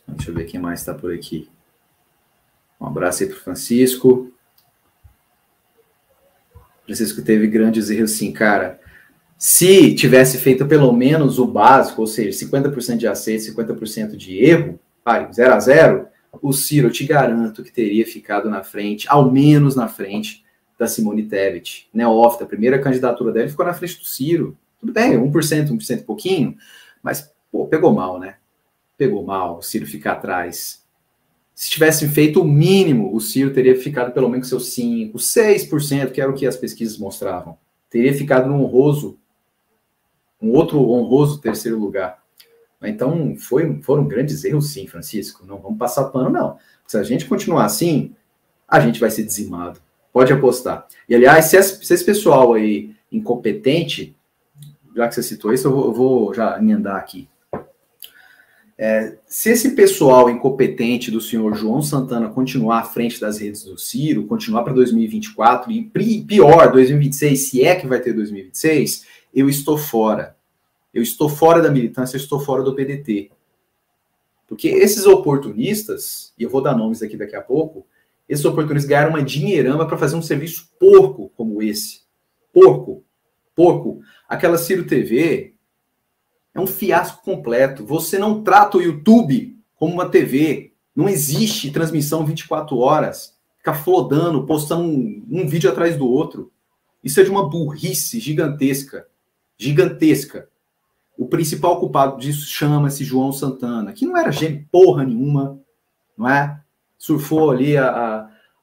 Deixa eu ver quem mais está por aqui. Um abraço aí para o Francisco. Francisco teve grandes erros, sim, cara. Se tivesse feito pelo menos o básico, ou seja, 50% de acerto, 50% de erro, 0-0, o Ciro, eu te garanto que teria ficado na frente, ao menos na frente, da Simone Tebet. Neófita, a primeira candidatura dela ficou na frente do Ciro. Tudo bem, 1% e pouquinho, mas, pô, pegou mal, né? Pegou mal o Ciro ficar atrás. Se tivessem feito o mínimo, o Ciro teria ficado pelo menos com seus 5%, 6%, que era o que as pesquisas mostravam. Teria ficado num honroso, um outro honroso terceiro lugar. Então, foram grandes erros, sim, Francisco. Não vamos passar pano, não. Se a gente continuar assim, a gente vai ser dizimado. Pode apostar. E, aliás, se esse pessoal aí incompetente, já que você citou isso, eu vou já emendar aqui. Se esse pessoal incompetente do senhor João Santana continuar à frente das redes do Ciro, continuar para 2024, e pior, 2026, se é que vai ter 2026, eu estou fora. Eu estou fora da militância, eu estou fora do PDT. Porque esses oportunistas, e eu vou dar nomes aqui daqui a pouco, esses oportunistas ganharam uma dinheirama para fazer um serviço porco como esse. Porco. Aquela Ciro TV é um fiasco completo. Você não trata o YouTube como uma TV. Não existe transmissão 24 horas. Fica flodando, postando um vídeo atrás do outro. Isso é de uma burrice gigantesca. Gigantesca. O principal culpado disso chama-se João Santana, que não era gente porra nenhuma, não é? Surfou ali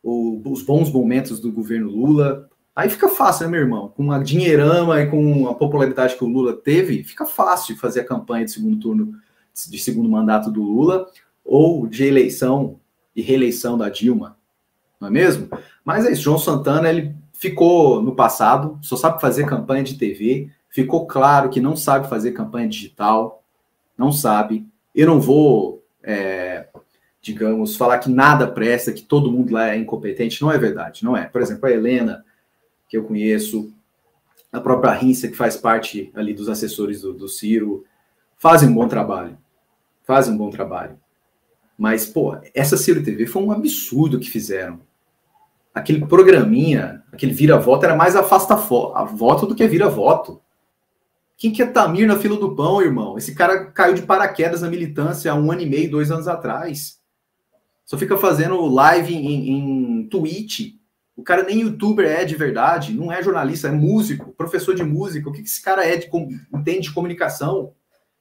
os bons momentos do governo Lula. Aí fica fácil, né, meu irmão? Com a dinheirama e com a popularidade que o Lula teve, fica fácil fazer a campanha de segundo turno, de segundo mandato do Lula, ou de eleição e reeleição da Dilma, não é mesmo? Mas é isso, João Santana, ele ficou no passado, só sabe fazer campanha de TV, ficou claro que não sabe fazer campanha digital, não sabe. Eu não vou, digamos, falar que nada presta, que todo mundo lá é incompetente, não é verdade, não é. Por exemplo, a Helena, que eu conheço, a própria Rinça, que faz parte ali dos assessores do Ciro, fazem um bom trabalho. Mas, pô, essa Ciro TV foi um absurdo que fizeram. Aquele programinha, aquele vira-voto, era mais afasta-voto do que vira-voto. Quem que é Tamir na fila do pão, irmão? Esse cara caiu de paraquedas na militância há 1 ano e meio, 2 anos atrás. Só fica fazendo live em Twitch. O cara nem youtuber é de verdade, não é jornalista, é músico, professor de música. O que esse cara entende de comunicação?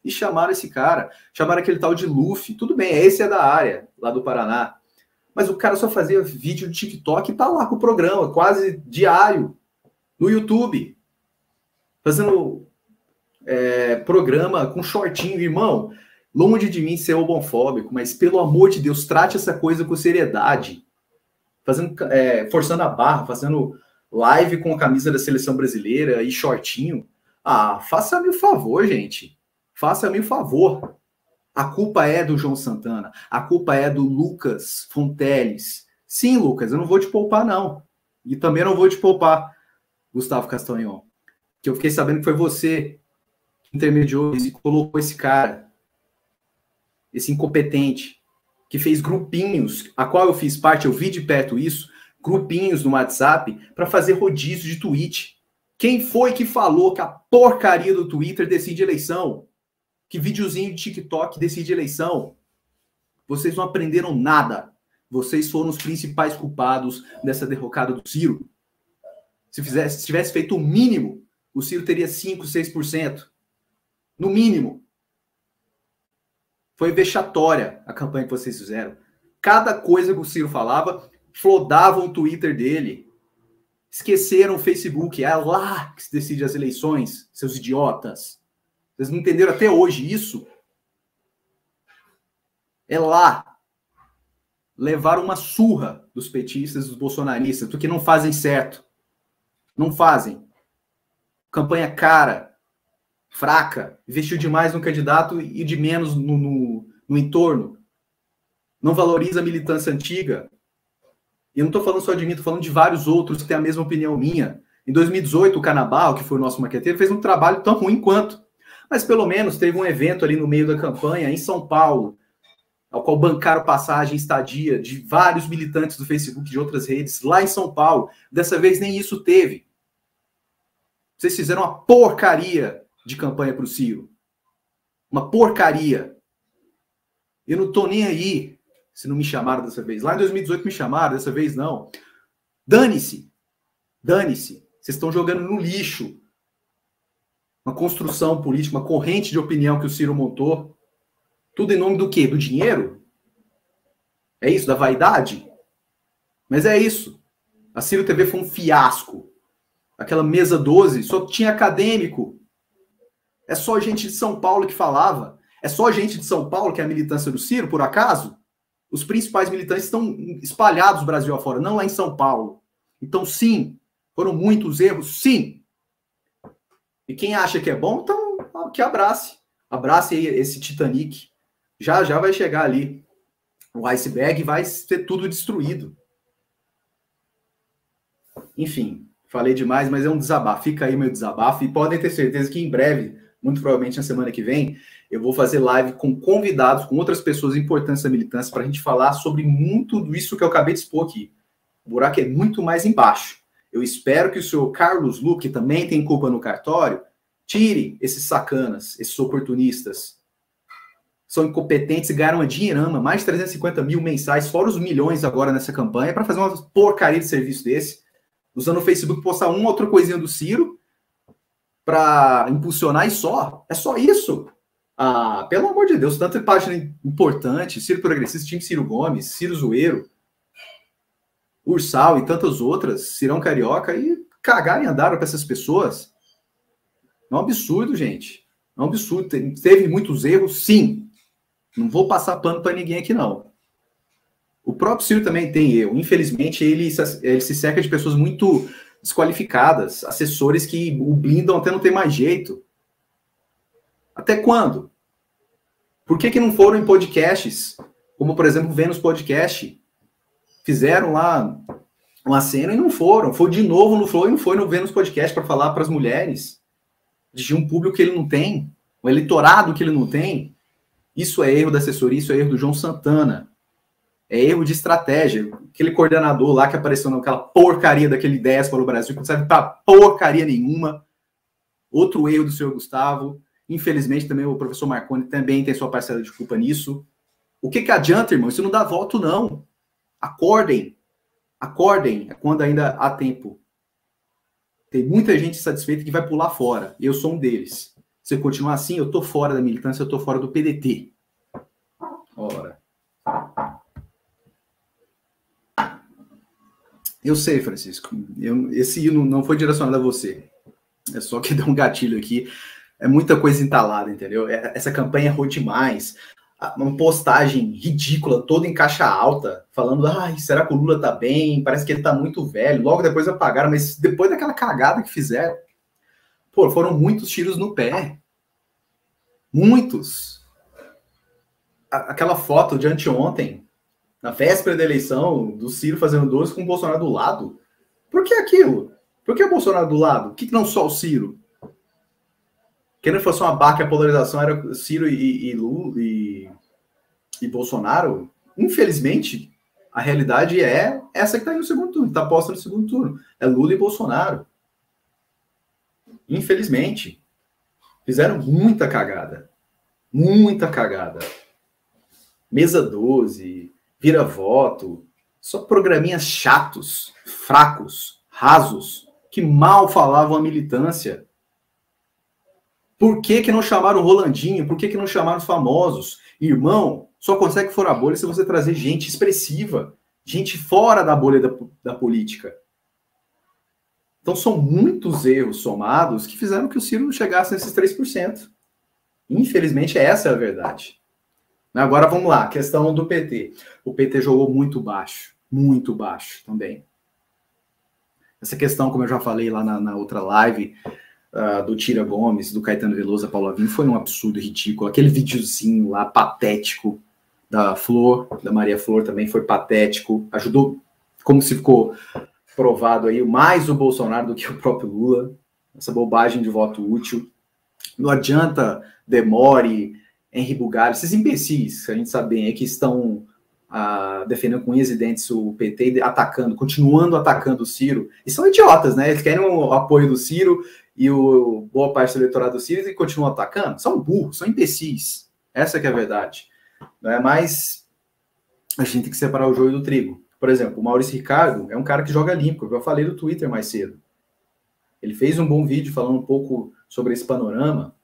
E chamaram esse cara, chamaram aquele tal de Luffy. Tudo bem, esse é da área, lá do Paraná. Mas o cara só fazia vídeo de TikTok e tá lá com o programa, quase diário, no YouTube. Fazendo programa com shortinho, irmão. Longe de mim ser homofóbico, mas pelo amor de Deus, trate essa coisa com seriedade. Forçando a barra, fazendo live com a camisa da seleção brasileira e shortinho. Faça-me o favor, gente. Faça-me o favor. A culpa é do João Santana. A culpa é do Lucas Fonteles. Sim, Lucas, eu não vou te poupar, não. E também não vou te poupar, Gustavo Castanhon. Que eu fiquei sabendo que foi você que intermediou e colocou esse cara, esse incompetente, que fez grupinhos, a qual eu fiz parte, eu vi de perto isso, grupinhos no WhatsApp, para fazer rodízio de tweet. Quem foi que falou que a porcaria do Twitter decide eleição? Que videozinho de TikTok decide eleição? Vocês não aprenderam nada. Vocês foram os principais culpados dessa derrocada do Ciro. Se tivesse feito o mínimo, o Ciro teria 5%, 6%. No mínimo. Foi vexatória a campanha que vocês fizeram. Cada coisa que o Ciro falava, flodavam o Twitter dele. Esqueceram o Facebook. É lá que se decide as eleições, seus idiotas. Vocês não entenderam até hoje isso? É lá. Levaram uma surra dos petistas, dos bolsonaristas, porque não fazem certo. Não fazem. Campanha cara, fraca, investiu demais no candidato e de menos no entorno. Não valoriza a militância antiga. E eu não estou falando só de mim, estou falando de vários outros que têm a mesma opinião minha. Em 2018, o Canabarro, que foi o nosso maqueteiro, fez um trabalho tão ruim quanto. Mas pelo menos teve um evento ali no meio da campanha, em São Paulo, ao qual bancaram passagem e estadia de vários militantes do Facebook e de outras redes lá em São Paulo. Dessa vez nem isso teve. Vocês fizeram uma porcaria de campanha para o Ciro. Uma porcaria. Eu não tô nem aí se não me chamaram dessa vez. Lá em 2018 me chamaram, dessa vez não. Dane-se. Dane-se. Vocês estão jogando no lixo uma construção política, uma corrente de opinião que o Ciro montou. Tudo em nome do quê? Do dinheiro? É isso? Da vaidade? Mas é isso. A Ciro TV foi um fiasco. Aquela mesa 12 só tinha acadêmico. É só gente de São Paulo que falava. É só gente de São Paulo que é a militância do Ciro, por acaso? Os principais militantes estão espalhados no Brasil afora, não lá em São Paulo. Então, sim, foram muitos erros, sim. E quem acha que é bom, então que abrace. Abrace aí esse Titanic. Já já vai chegar ali o iceberg e vai ser tudo destruído. Enfim, falei demais, mas é um desabafo. Fica aí meu desabafo. E podem ter certeza que em breve, muito provavelmente na semana que vem, eu vou fazer live com convidados, com outras pessoas importantes da militância, para a gente falar sobre muito disso que eu acabei de expor aqui. O buraco é muito mais embaixo. Eu espero que o senhor Carlos Luque, que também tem culpa no cartório, tire esses sacanas, esses oportunistas. São incompetentes e ganharam uma dinheirama, mais de 350 mil mensais, fora os milhões agora nessa campanha, para fazer uma porcaria de serviço desse, usando o Facebook, postar uma outra coisinha do Ciro, para impulsionar e só. É só isso. Ah, pelo amor de Deus, tanta página importante, Ciro Progressista, time Ciro Gomes, Ciro Zoeiro, Ursal e tantas outras, Cirão Carioca, e cagaram e andaram para essas pessoas. É um absurdo, gente. É um absurdo. Teve muitos erros, sim. Não vou passar pano para ninguém aqui, não. O próprio Ciro também tem erro. Infelizmente, ele se cerca de pessoas muito desqualificadas, assessores que o blindam até não ter mais jeito. Até quando? Por que não foram em podcasts, como, por exemplo, o Vênus Podcast? Fizeram lá uma cena e não foram. Foi de novo no Flow e não foi no Vênus Podcast para falar para as mulheres de um público que ele não tem, um eleitorado que ele não tem. Isso é erro da assessoria, isso é erro do João Santana. É erro de estratégia. Aquele coordenador lá que apareceu naquela porcaria daquele 10 para o Brasil, que não serve para porcaria nenhuma. Outro erro do senhor Gustavo. Infelizmente, também o professor Marconi também tem sua parcela de culpa nisso. O que adianta, irmão? Isso não dá voto, não. Acordem. Acordem quando ainda há tempo. Tem muita gente satisfeita que vai pular fora. Eu sou um deles. Se eu continuar assim, eu tô fora da militância, eu tô fora do PDT. Ora. Eu sei, Francisco. Esse hino não foi direcionado a você. É só que deu um gatilho aqui. É muita coisa entalada, entendeu? Essa campanha errou demais. Uma postagem ridícula, toda em caixa alta, falando, ai, será que o Lula tá bem? Parece que ele tá muito velho. Logo depois apagaram, mas depois daquela cagada que fizeram, pô, foram muitos tiros no pé. Muitos. Aquela foto de anteontem, na véspera da eleição, do Ciro fazendo 12 com o Bolsonaro do lado. Por que aquilo? Por que o Bolsonaro do lado? Por que não só o Ciro? Que não fosse uma barca, a polarização era Ciro e Lula e Bolsonaro. Infelizmente, a realidade é essa que está aí no segundo turno, está posta no segundo turno. É Lula e Bolsonaro. Infelizmente. Fizeram muita cagada. Muita cagada. Mesa 12, vira voto, só programinhas chatos, fracos, rasos, que mal falavam a militância. Por que não chamaram o Rolandinho? Por que não chamaram os famosos? Irmão, só consegue furar a bolha se você trazer gente expressiva, gente fora da bolha da política. Então são muitos erros somados que fizeram que o Ciro não chegasse nesses 3%. Infelizmente, essa é a verdade. Agora vamos lá, questão do PT. O PT jogou muito baixo também. Essa questão, como eu já falei lá na outra live, do Tira Gomes, do Caetano Veloso, da Paula Vinho, foi um absurdo ridículo. Aquele videozinho lá, patético, da Flor, da Maria Flor, também foi patético. Ajudou, como se ficou provado aí, mais o Bolsonaro do que o próprio Lula. Essa bobagem de voto útil. Não adianta demore Henri Bugalho, esses imbecis, que a gente sabe bem, que estão defendendo com unhas e dentes o PT, atacando, continuando atacando o Ciro, e são idiotas, né? Eles querem o apoio do Ciro e boa parte do eleitorado do Ciro e continuam atacando. São burros, são imbecis. Essa que é a verdade. Não é? Mas a gente tem que separar o joio do trigo. Por exemplo, o Maurício Ricardo é um cara que joga limpo, eu falei no Twitter mais cedo. Ele fez um bom vídeo falando um pouco sobre esse panorama.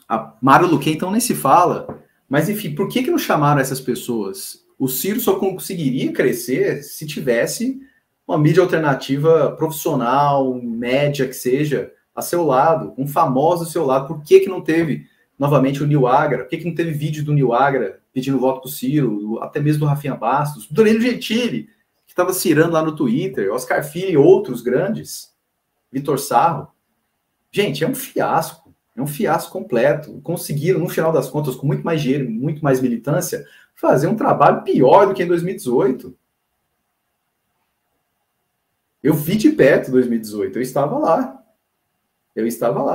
A Mara Luque, então, nem se fala. Mas, enfim, por que não chamaram essas pessoas? O Ciro só conseguiria crescer se tivesse uma mídia alternativa profissional, média que seja, a seu lado, um famoso ao seu lado. Por que não teve, novamente, o Nil Agra? Por que não teve vídeo do Nil Agra pedindo voto para o Ciro, até mesmo do Rafinha Bastos, do Danilo Gentili, que estava cirando lá no Twitter, Oscar Filho e outros grandes, Vitor Sarro? Gente, é um fiasco. É um fiasco completo. Conseguiram, no final das contas, com muito mais dinheiro, muito mais militância, fazer um trabalho pior do que em 2018. Eu vi de perto 2018, eu estava lá.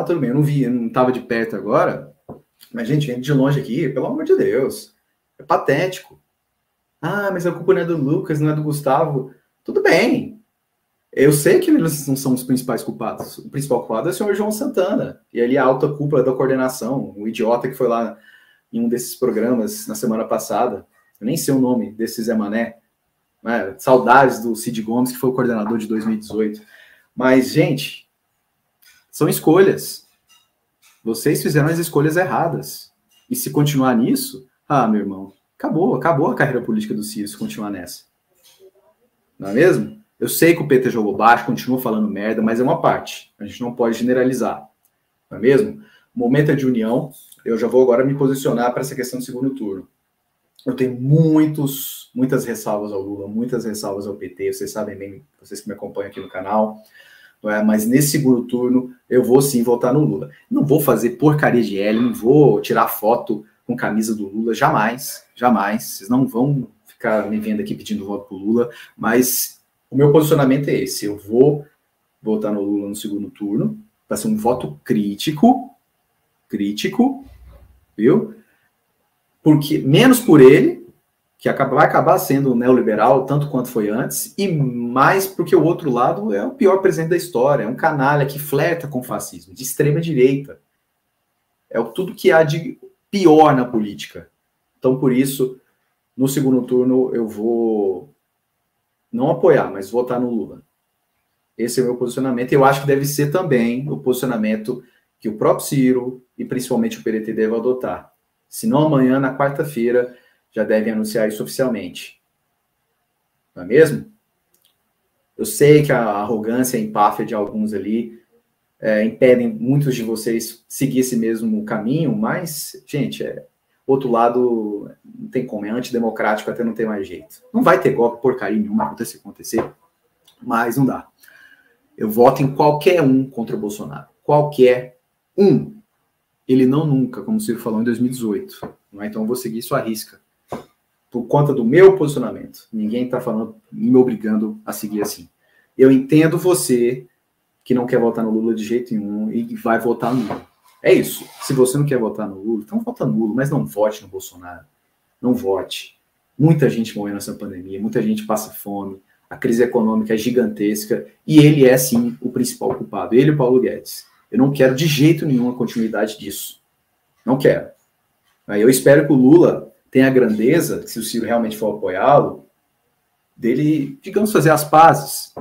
Tudo bem, eu não estava de perto agora, mas, gente, vendo de longe aqui, pelo amor de Deus, é patético. Ah, mas a culpa não é do Lucas, não é do Gustavo. Tudo bem. Eu sei que eles não são os principais culpados. O principal culpado é o senhor João Santana. E ali a alta culpa da coordenação. O idiota que foi lá em um desses programas na semana passada. Eu nem sei o nome desse Zé Mané. Né? Saudades do Cid Gomes, que foi o coordenador de 2018. Mas, gente, são escolhas. Vocês fizeram as escolhas erradas. E se continuar nisso, meu irmão, acabou a carreira política do Ciro se continuar nessa. Não é mesmo? Eu sei que o PT jogou baixo, continua falando merda, mas é uma parte. A gente não pode generalizar. Não é mesmo? O momento é de união. Eu já vou agora me posicionar para essa questão do segundo turno. Eu tenho muitas ressalvas ao Lula, muitas ressalvas ao PT. Vocês sabem bem, vocês que me acompanham aqui no canal. Não é? Mas nesse segundo turno, eu vou sim votar no Lula. Não vou fazer porcaria de L, não vou tirar foto com camisa do Lula, jamais, jamais. Vocês não vão ficar me vendo aqui pedindo voto pro Lula, mas o meu posicionamento é esse. Eu vou votar no Lula no segundo turno. Vai ser um voto crítico, viu? Porque menos por ele, que vai acabar sendo neoliberal, tanto quanto foi antes, e mais porque o outro lado é o pior presidente da história, é um canalha que flerta com o fascismo, de extrema direita. É tudo que há de pior na política. Então, por isso, no segundo turno, eu vou não apoiar, mas votar no Lula. Esse é o meu posicionamento. Eu acho que deve ser também o posicionamento que o próprio Ciro e principalmente o PDT devem adotar. Se não amanhã, na quarta-feira, já devem anunciar isso oficialmente. Não é mesmo? Eu sei que a arrogância e a empáfia de alguns ali impedem muitos de vocês seguir esse mesmo caminho, mas, gente, outro lado, não tem como, é antidemocrático, até não tem mais jeito. Não vai ter golpe, porcaria nenhuma, acontecer, mas não dá. Eu voto em qualquer um contra o Bolsonaro. Qualquer um. Ele não nunca, como o Ciro falou em 2018. Não é? Então eu vou seguir isso à risca. Por conta do meu posicionamento. Ninguém está falando, me obrigando a seguir assim. Eu entendo você que não quer votar no Lula de jeito nenhum e vai votar no Lula. É isso. Se você não quer votar no Lula, então vota no Lula, mas não vote no Bolsonaro. Não vote. Muita gente morreu nessa pandemia, muita gente passa fome, a crise econômica é gigantesca e ele é, sim, o principal culpado. Ele e o Paulo Guedes. Eu não quero de jeito nenhum a continuidade disso. Não quero. Eu espero que o Lula tenha a grandeza, se o Ciro realmente for apoiá-lo, dele, digamos, fazer as pazes.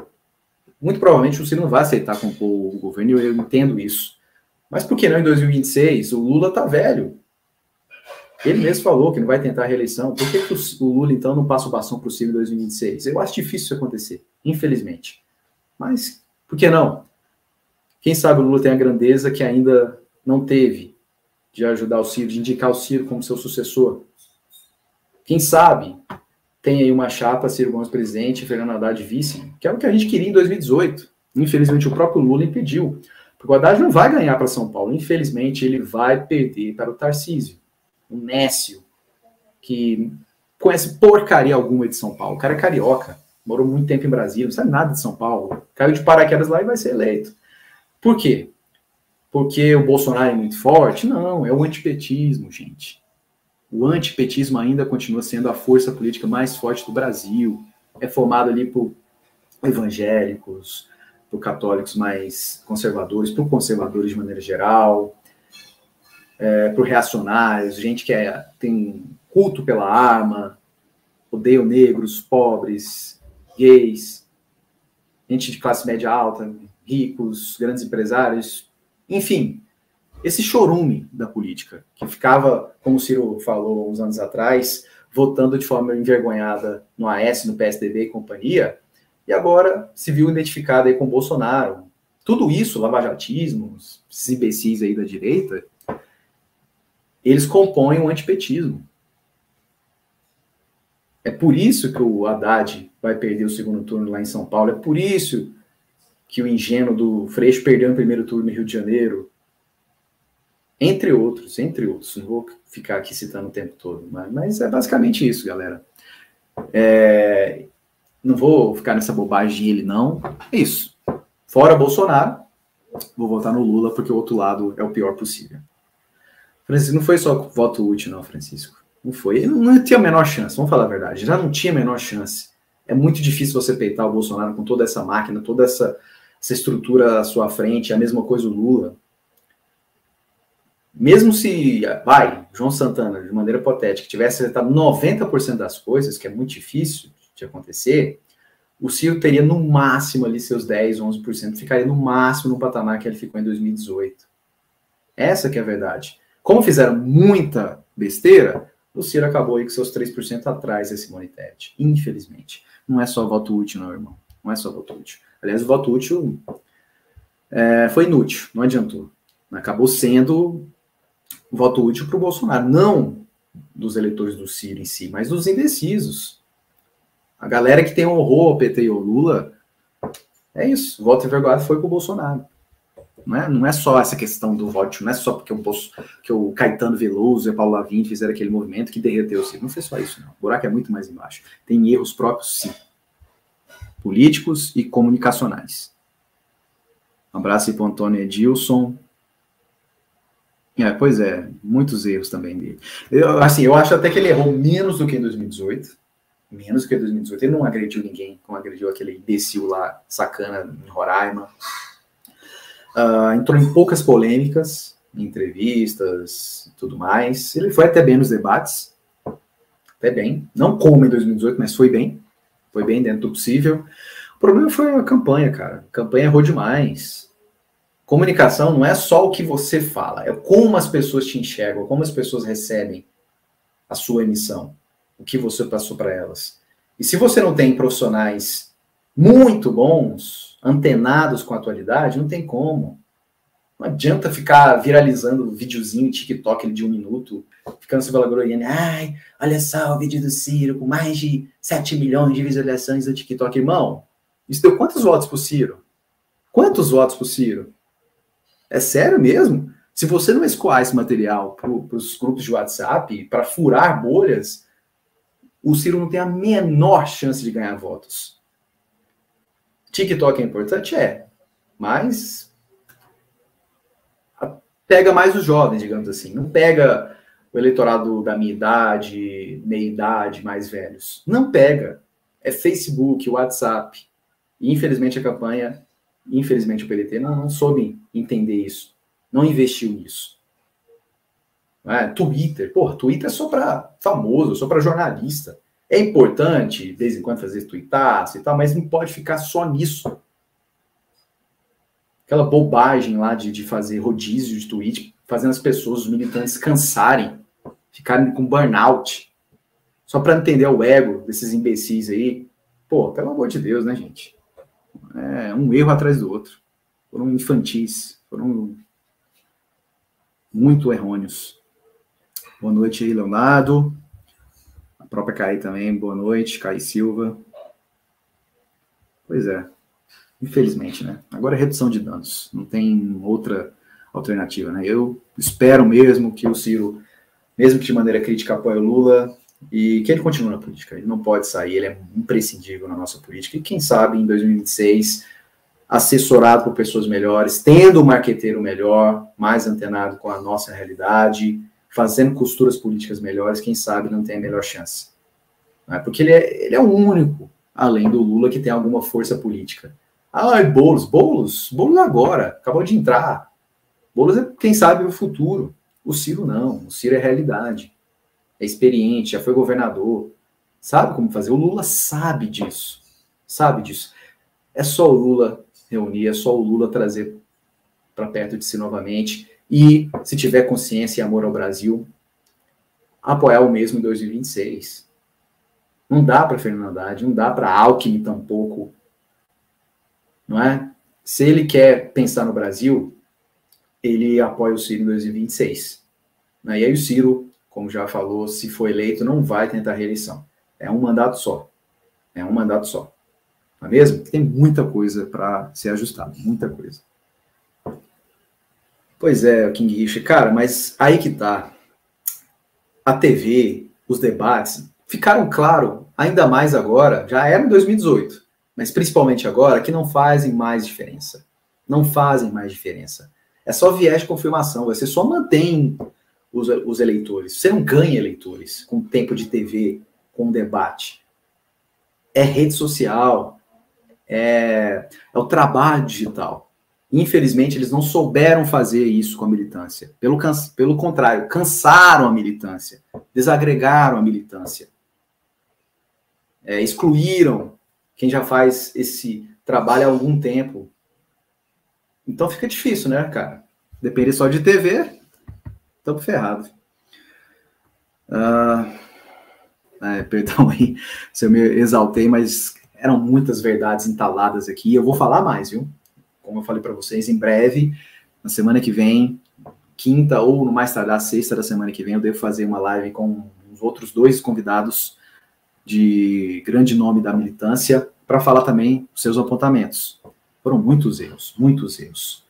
Muito provavelmente o Ciro não vai aceitar compor o governo, e eu entendo isso. Mas por que não em 2026? O Lula está velho. Ele mesmo falou que não vai tentar a reeleição. Por que o Lula, então, não passa o bastão para o Ciro em 2026? Eu acho difícil isso acontecer, infelizmente. Mas, por que não? Quem sabe o Lula tem a grandeza que ainda não teve de ajudar o Ciro, de indicar o Ciro como seu sucessor. Quem sabe tem aí uma chapa, Ciro Gomes presidente, Fernando Haddad vice, que é o que a gente queria em 2018. Infelizmente, o próprio Lula impediu. Porque o Haddad não vai ganhar para São Paulo. Infelizmente, ele vai perder para o Tarcísio, o Nécio, que conhece porcaria alguma de São Paulo. O cara é carioca, morou muito tempo em Brasília, não sabe nada de São Paulo. Caiu de paraquedas lá e vai ser eleito. Por quê? porque o Bolsonaro é muito forte. Não, é o antipetismo, gente. O antipetismo ainda continua sendo a força política mais forte do Brasil. É formado ali por evangélicos, por católicos mais conservadores, por conservadores de maneira geral, por reacionários, gente que tem culto pela arma, odeiam negros, pobres, gays, gente de classe média alta, ricos, grandes empresários, enfim, esse chorume da política, que ficava, como o Ciro falou uns anos atrás, votando de forma envergonhada no AS, no PSDB e companhia, e agora se viu identificado aí com o Bolsonaro. Tudo isso, lavajatismo, esses imbecis aí da direita, eles compõem o antipetismo. É por isso que o Haddad vai perder o segundo turno lá em São Paulo, é por isso que o ingênuo do Freixo perdeu o primeiro turno no Rio de Janeiro, entre outros, não vou ficar aqui citando o tempo todo, mas é basicamente isso, galera. Não vou ficar nessa bobagem de ele, não. É isso. Fora Bolsonaro, vou votar no Lula, porque o outro lado é o pior possível. Francisco, não foi só voto útil, não, Francisco. Não foi. Ele não tinha a menor chance, vamos falar a verdade. Já não tinha a menor chance. É muito difícil você peitar o Bolsonaro com toda essa máquina, toda essa estrutura à sua frente, a mesma coisa o Lula. Mesmo se, João Santana, de maneira hipotética, tivesse acertado 90% das coisas, que é muito difícil de acontecer, o Ciro teria no máximo ali seus 10, 11%, ficaria no máximo no patamar que ele ficou em 2018. Essa que é a verdade. Como fizeram muita besteira, o Ciro acabou aí com seus 3% atrás da Simone Tebet, infelizmente. Não é só voto útil, não, irmão. Não é só voto útil. Aliás, o voto útil foi inútil, não adiantou. Acabou sendo voto útil para o Bolsonaro, não dos eleitores do Ciro em si, mas dos indecisos. A galera que tem horror ao PT e ao Lula, é isso, o voto envergonhado foi para o Bolsonaro. Não é só essa questão do voto, não é só porque o Caetano Veloso e o Paulo Lavigne fizeram aquele movimento que derreteu o Ciro. Não foi só isso, não. O buraco é muito mais embaixo. Tem erros próprios, sim. Políticos e comunicacionais. Um abraço aí para o Antônio Edilson. Pois é, muitos erros também dele. Eu acho até que ele errou menos do que em 2018. Menos do que em 2018. Ele não agrediu ninguém, como agrediu aquele imbecil lá, sacana, em Roraima. Entrou em poucas polêmicas, em entrevistas e tudo mais. Ele foi até bem nos debates. Até bem. Não como em 2018, mas foi bem. Foi bem dentro do possível. O problema foi a campanha, cara. A campanha errou demais. Comunicação não é só o que você fala, é como as pessoas te enxergam, como as pessoas recebem a sua emissão, o que você passou para elas. E se você não tem profissionais muito bons, antenados com a atualidade, não tem como. Não adianta ficar viralizando um videozinho TikTok de 1 minuto, ficando se vangloriando. Ai, olha só o vídeo do Ciro com mais de 7 milhões de visualizações do TikTok. Irmão, isso deu quantos votos pro Ciro? Quantos votos pro Ciro? É sério mesmo? Se você não escoar esse material para os grupos de WhatsApp, para furar bolhas, o Ciro não tem a menor chance de ganhar votos. TikTok é importante? É. Mas pega mais os jovens, digamos assim. Não pega o eleitorado da minha idade, meia-idade, mais velhos. Não pega. É Facebook, WhatsApp. E, infelizmente, a campanha, infelizmente, o PDT não soube entender isso. Não investiu nisso. Twitter. Porra, Twitter é só para famoso, só para jornalista. É importante, de vez em quando, fazer tuitaço e tal, mas não pode ficar só nisso. Aquela bobagem lá de fazer rodízio de tweet, fazendo as pessoas, os militantes, cansarem, ficarem com burnout, só para entender o ego desses imbecis aí. Pô, pelo amor de Deus, né, gente? É um erro atrás do outro. Foram infantis, foram muito errôneos. Boa noite aí, Leonardo. A própria Caí também, boa noite, Caí Silva. Pois é, infelizmente, né? Agora é redução de danos, não tem outra alternativa, né? Eu espero mesmo que o Ciro, mesmo que de maneira crítica, apoie o Lula e que ele continue na política. Ele não pode sair, ele é imprescindível na nossa política. E quem sabe em 2026 assessorado por pessoas melhores, tendo um marqueteiro melhor, mais antenado com a nossa realidade, fazendo costuras políticas melhores, quem sabe não tem a melhor chance. Não é? Porque ele é o único, além do Lula, que tem alguma força política. Ah, Boulos agora, acabou de entrar. Boulos é, quem sabe, o futuro. O Ciro não, o Ciro é realidade. É experiente, já foi governador, sabe como fazer. O Lula sabe disso, É só o Lula reunir, é só o Lula trazer para perto de si novamente e, se tiver consciência e amor ao Brasil, apoiar o mesmo em 2026. Não dá para Fernando Haddad, não dá para Alckmin tampouco, não é? Se ele quer pensar no Brasil, ele apoia o Ciro em 2026. E aí o Ciro, como já falou, se for eleito, não vai tentar reeleição. É um mandato só. Não é mesmo? Tem muita coisa para ser ajustada, muita coisa. Pois é, King Richard, cara, mas aí que tá. A TV, os debates, ficaram claro, ainda mais agora, já era em 2018, mas principalmente agora, que não fazem mais diferença. Não fazem mais diferença. É só viés de confirmação, você só mantém os eleitores. Você não ganha eleitores com tempo de TV, com debate. É rede social, é o trabalho digital. Infelizmente, eles não souberam fazer isso com a militância. Pelo contrário, cansaram a militância, desagregaram a militância, excluíram quem já faz esse trabalho há algum tempo. Então fica difícil, né, cara? Depender só de TV, estamos ferrados. Perdão aí se eu me exaltei, mas eram muitas verdades entaladas aqui. Eu vou falar mais, viu? Como eu falei para vocês, em breve, na semana que vem, quinta ou no mais tardar sexta da semana que vem, eu devo fazer uma live com os outros 2 convidados de grande nome da militância para falar também os seus apontamentos. Foram muitos erros, muitos erros.